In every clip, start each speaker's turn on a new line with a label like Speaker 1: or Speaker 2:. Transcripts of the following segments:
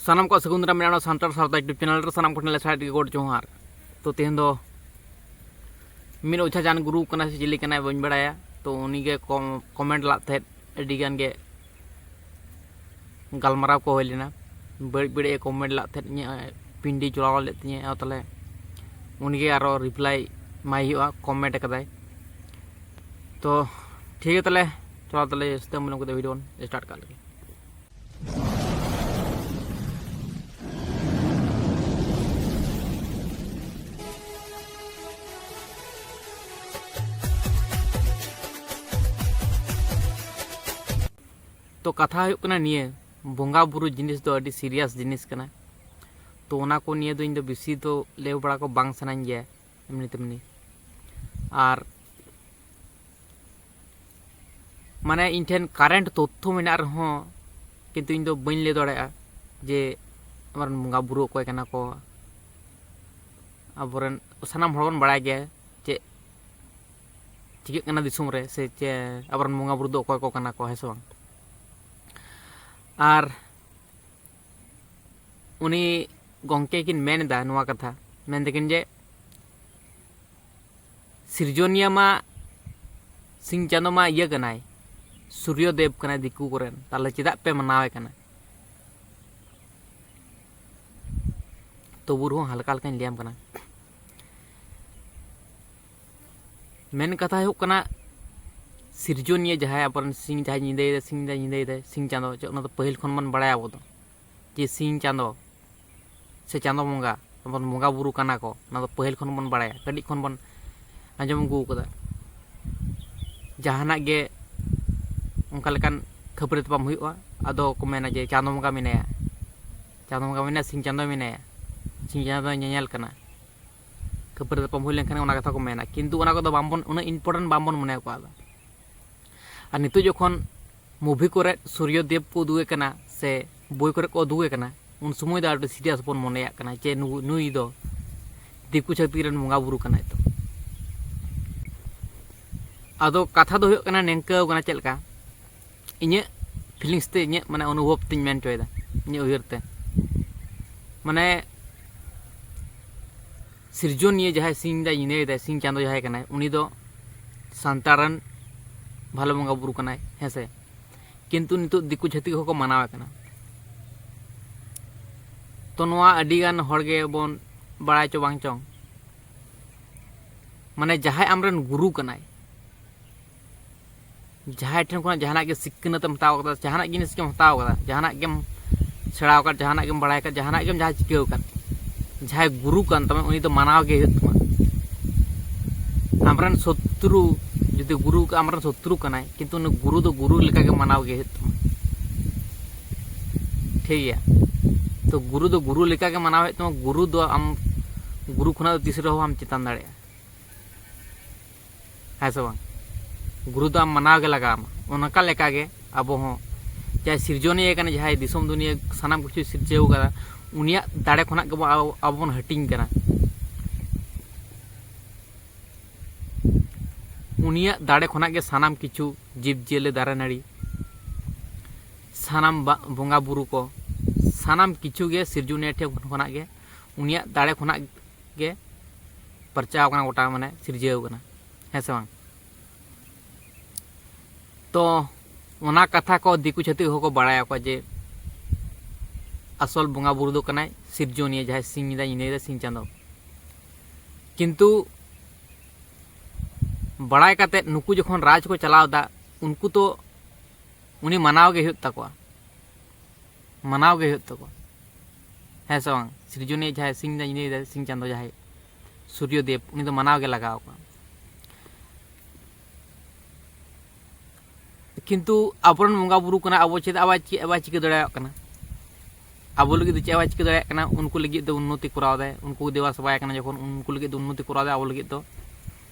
Speaker 1: सानाम को सगुंदरा मेरा सांतार सावता YouTube channel रे सानाम को नेले साइड गोड जोहार तो तेहन दो मिन ओछा जान गुरु कना से चिली कना बन बड़ाया तो उनी के कमेंट ला थे अडी गान के गलमराव को होलेना बड़ी बड़ी कमेंट ला थे पिंडी चुराव ले तिए तले उनी के आरो रिप्लाई माई हुआ कमेंट कदाय तो ठीक है तले चलो तले इस्ते हम लोग को वीडियो स्टार्ट कर लगे। तो कथा निये बोंगा बुरु जिनिस दो अडी सीरियस जिनिस कना तो ओना को निये दो इन दो बेसी तो ले बड़ा को बांग सनाኝ गया एमनी तेमनी आर माने इन ठेन कारेंट तथ्य मेना रहो किंतु इन दो बइन ले दड़या जे अमर बोंगा बुरु को कना को अबरन सनाम हड़बन बड़ा गया जे चिके कना दिसुम रे से चे अबरन बोंगा बुरु दो को कना को हेसो आर उनी गंके किन मेनदा नुआ कथा मेन देकिन जे सिरजोनिया मा सिंह चांदो मा इया कनाय सूर्यदेव कनाय दिकू कोरेन ताले चेदा पे मनावे कना तो बुरु हल्का हल्का लियाम कना मेन कथा हो कना सिरजोनिया जहाँ अपन सिंह जहाँ निंदे सिंह चांदो जो तो पहल खन बन बड़ा अब जे सिंह चांदो से चांदो बंगा अपन बंगा बुरु कना को ना तो पहल खन बन बड़ा कड़ी खन बन आंजम अगू कदा जहाना गे उनका लेकान खबरे तपाम हुआ आदो को मेना जे चांदो बंगा मेनाया सिंह चांदो मेनाया सिंह चांदो नेल कना खबरे तपाम हुई लेनखान उना कथा को मेना किंतु उना को दो बामबन उना इम्पोर्टेंट बामबन मने को आदा और नितो जोखन मुभी को सूर्यदेव को उदुगे कना से बई को उदुगे कना उन समय दो सीरियस बन मनेया कना जे नुई दो दिकु छाती रन बंगा बुरु कना तो आदो कथा दो हुयो कना नेंका कना चेलका इnye फीलिंग्स ते इnye माने अनुभव तिन मेन चोयदा इnye उयरते माने सिरजोनिया जहां सिंह दा इने सिंह चांदो जहां कना उनी दो सांतारन भालो बंगा बुरु कना हेसे किंतु नितो दिकु छाती को मनावे कना तो नोआ अडी गान हड़गे बन बड़ाय चो बांग चोंग माने जहां आमरन गुरु कनाय जहां ठेन को जहाना के सिक्कनत हताव कदा जहाना जिनिस के हताव कदा जहाना के छड़ाव कर जहाना के बड़ाय कर जहाना के जहां चिकेव कर जहां गुरु कन तमे उनी तो मनाव गे हुतमा आमरन शत्रु जुदी गुरु का आमरन शत्रु कनाय किंतु उन गुरु दो गुरु लेका के मनाव गे हुतमा ठीक गया तो गुरु दो गुरु लेका के मनाव तो गुरु दो आम गुरु खुना दो तीसरे हो हम चितान दाड़े है सब गुरु दो आम मनाव के लगा उनका लेका के अब हो चाहे सिरजोनिया कने जहां दिसोम दुनिया सानाम कुछ सिरजेव करा उनिया दाड़े खुना के अब बन हटिंग करा उनिया दाड़े खुना के सानाम किछु जीव जियले दारा नाड़ी सानाम बोंगा बुरु को सानाम किछु गे सिरजोनिया ठे खुना के उनिया दाड़े खुना के परचाव कना गोटा माने सिरजेव कना है से बांग तो ओना कथा को दिकु छती हो बड़ाया को जे असल बोंगा बुरु दो कनाय सिरजोनिया जहां सिंह दा इने सिंह चांदो किंतु बड़ाय काते नुकु जखन राज को चलाव दा उनको तो उनी मनाव गे हुत तको है से बांग सिरजोनिया जहां सिंह दा इने सिंह चांदो जहां सूर्यदेव उनी तो मनाव गे लगाव को किंतु आबरन बंगा बुरु कना अब चेद आवाज चिके दड़ाया कना अब लगे चे आवाज चिके दड़ाया कना उनको लगे दो उन्नति कराव दे उनको देवा सबाय कना जखन उनको लगे दो उन्नति कराव दे अब लगे दो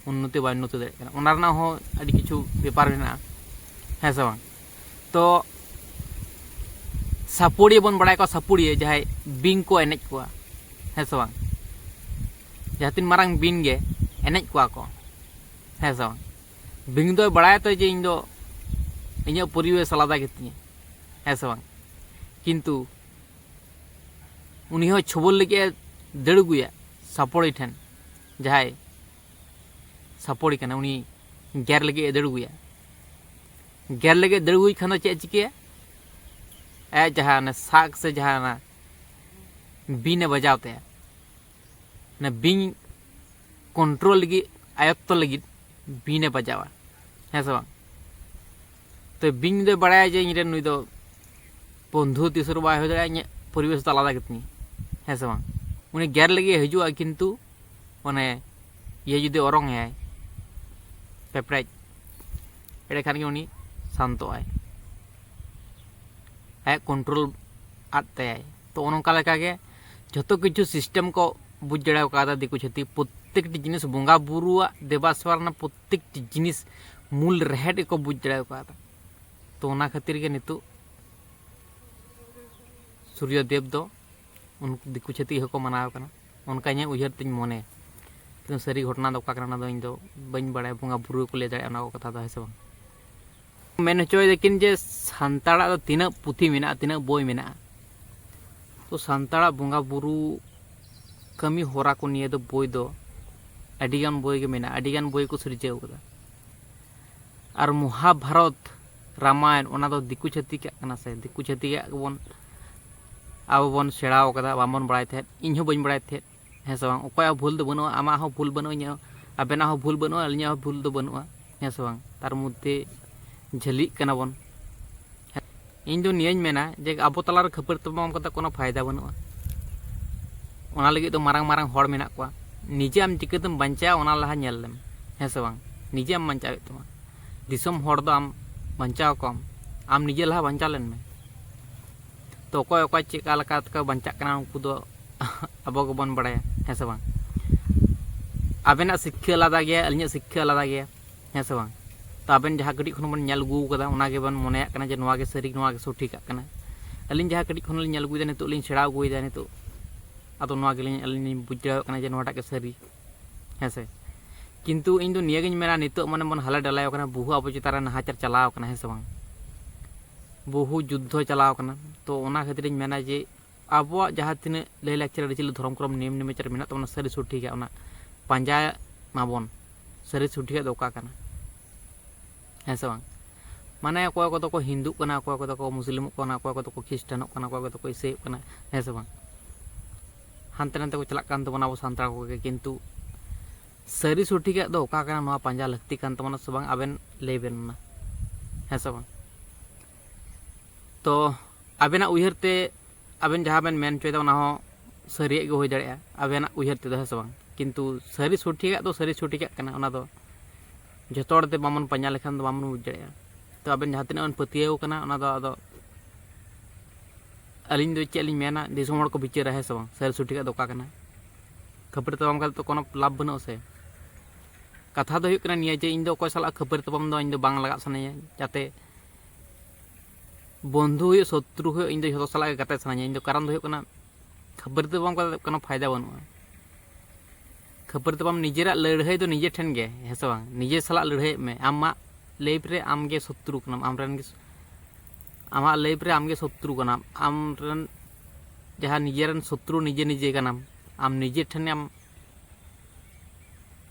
Speaker 1: उन्नति बाय उन्नति दड़ाया कना ओना रना हो अडी किछु व्यापार मेना है से बांग तो सापुड़ी बन बड़ाय को सापुड़ी जहां बिंग को एनेज को है से बांग जहां तीन मारंग बिंग गे एनेज को है से बांग बिंग दो बड़ाय तो जे इन दो इन परिवेश आलादा गेती है से बांग किंतु उनी हो छबल लगे दड़ अगुया सापड़ी ठेन जहां सापड़ी कना उनी गेर लगे दड़ अगुया गेर लगे दड़ अगुई खान चे चिके ए जहां साग से जहां बीने बजावते बीन कंट्रोल लगी आयत्त लगी बीने बजावा है से बांग तो बीन दो बड़ा जे इन नुई दो बंधु तीसर बाय हो दाड़ा परिवेश तो आलादा गतिनी है से बांग उनी गेर लगे हजुआ किंतु माने ये जुदि ओरंग है पेपराज एडे खान के उनी शांतो आय आय कंट्रोल आते आय तो ओनका लेका के जतो किछु सिस्टम को बुझ जड़ा का दिकु छति प्रत्येक जिनिस बंगा बुरुआ देवास्वर प्रत्येक जिनिस मूल रेहेड को बुझ जड़ा का तो ओना खातिर के नितु सूर्यदेव दो उन दिकु छति हको मनाव कना उनका इन उहर तिन मने तो सारी घटना दो काकना दो इन दो बइन बड़ा बंगा बुरु को ले दाड़ा ना को कथा दो है से बांग मेन होचोय लेकिन जे सांताड़ा दो तिना पुथी मेना तिना बोय मेना तो सांताड़ा बंगा बुरु कमी होरा को निये दो बोय दो अडिगान बोय के मेना अडिगान बोय को सृजव कदा और महाभारत रामायण ओना दो दिकु छति के कना से दिकु छति के बन अब बन सेड़ाव कदा बामन बड़ाय थे इन हो बइन बड़ाय थे है से बांग ओकया भूल दो बनो आमा हो भूल बनो इन अबेना हो भूल बनो अलिया हो भूल दो बनो है से बांग तार मध्य झली कना बन इन दो नियन मेना जे अब तलार खबर तमाम कता कोनो फायदा बनुआ ओना लगी तो मारंग मारंग हड़ मेना को निजे आम चिकतम बंचा ओना लहा नेल लेम है से बांग निजे आम बंचा तमा दिसम हड़ दो आम बंचा कम आम निजे लहा बंचा लेन में तो ओकोय ओकोय चिका लका का बंचा कना उनको दो अब को बन बड़ाया है से बांग आबेना शिक्षा आलादा गया अलिया शिक्षा आलादा गया है से बांग तो आबेन जहाँ कटी खन बन नेल गु कदा ओना के बन मोने कना जे नोआ के सरी नोआ के सठी का कना अलिन जहाँ कटी खन नेल गुइदा नितो लिन सेड़ा गुइदा नितो आदो नोआ के लिन अलिन बुझा कना जे नोटा के सरी है से किंतु इन दो नियगिन मेना नितो माने मन हाला डलायो कना बहु अब चितारा नहाचार चलाव कना है से बांग बहु युद्ध चलाव कना तो ओना खातिर मेना जे आबो जहाँ तीन लय लाक्चर रिचिल धर्म क्रम नियम निमेचर मेना तो सरी सठी के ओना पांजा माबन सरी सठी के दोका कना है से बांग माने अकोय को तो हिंदू कना अकोय को तो मुस्लिम कना अकोय को तो ख्रिस्टान कना अकोय को तो ईसाई कना है से बांग हानते नाते को चला कान तबना अब सांतार को के किंतु सरी सठी के दो ओका कना नोआ पांजा लगती कान तबना से बांग आबेन लेबेन ना है से बांग तो आबेना उयहरते आबेन जहाँ बेन मेन चोय ना हो सरी के होय दाड़िया आबेना उयहरते दो है से बांग किंतु सरी सठी के दो सरी सठी के कना ओना दो जतोड़ते बामन पांजा लेखान बामन बुझ दाड़िया तो आबेन जहाँ तीन पतियाव कना ओना दो आदो अलिन दो चे लिन मेना दिसम हड़ को बिचारा है से बांग सरी सठी के दोका कना खबर तमाम का तो कोनो लाभ बनो से कथा दो हुई कना निया जे इन दो कोय साला खबर तमाम दो इन दो बांग लगा सनाया जाते बंधु हुई शत्रु हुई इन दो जतो साला के गते सनाया इन दो कारण दो हुई कना खबर तमाम का कोनो फायदा बनुआ खबर तमाम निजेरा लड़ाई तो निजे ठेन गे है से बांग निजे साला लड़ाई में आमा लाइफ रे आम गे शत्रु कना आमरन गे आमा लाइफ रे आम गे शत्रु कना आमरन जहां निजेरन शत्रु निजे निजे कना आम निजे ठेन आम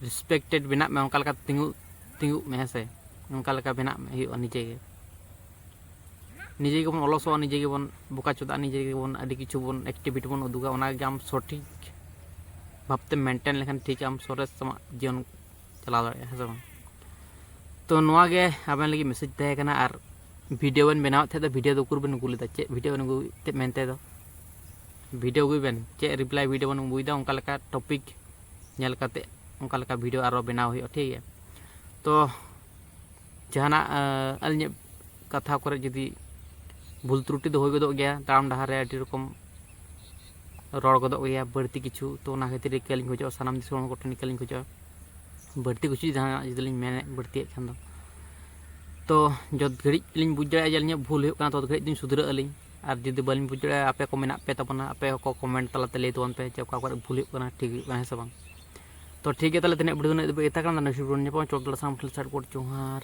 Speaker 1: रिस्पेक्टेड बिना में उनका तिंगु तिंगु में है से उनका बिना में हुआ निजे के बन अलसो निजे के बन बोका चोदा निजे के बन अड़ी किछु बन एक्टिविटी बन उदुगा ओना के आम सठिक भावते मेंटेन लेखन ठीक आम सोरेस समा जीवन चला दाड़िया है से बांग तो नोआ गे आबेन लगी मैसेज तहे कना आर वीडियो बन बनाव थे तो वीडियो दो कुर बन गुले दा चे वीडियो बन गुते मेनते दो वीडियो गु बेन चे रिप्लाई वीडियो बन बुइदा उनका लेका टॉपिक नेल काते उनका लेका वीडियो आरो बनाव हुई ठीक है तो जहाना अलिन कथा करे जदी भूल त्रुटि दो हो गदो गया ताम डहार रे अडी रकम रड़ गदो गया बढ़ती किछु तो ओना खातिर केलिन खोजो सानाम दिसोन को ठन केलिन खोजो बढ़ती कुछ जहां जदलिन मेने बढ़ती खान तो जत घड़ी लिन बुझ दाड़ा जलिन भूल हो तो घड़ी दिन सुधरा अलिन और जुदी बालिन बुझ दाड़ा आपे को मेना पे तबना आपे को कमेंट तलाते ले तबन पे चौका कर भूल हो ठीक है से बांग तो ठीक है ताले तने वीडियो ने इता करना नसीब ने चौक दला साम साइड कोट चोहार।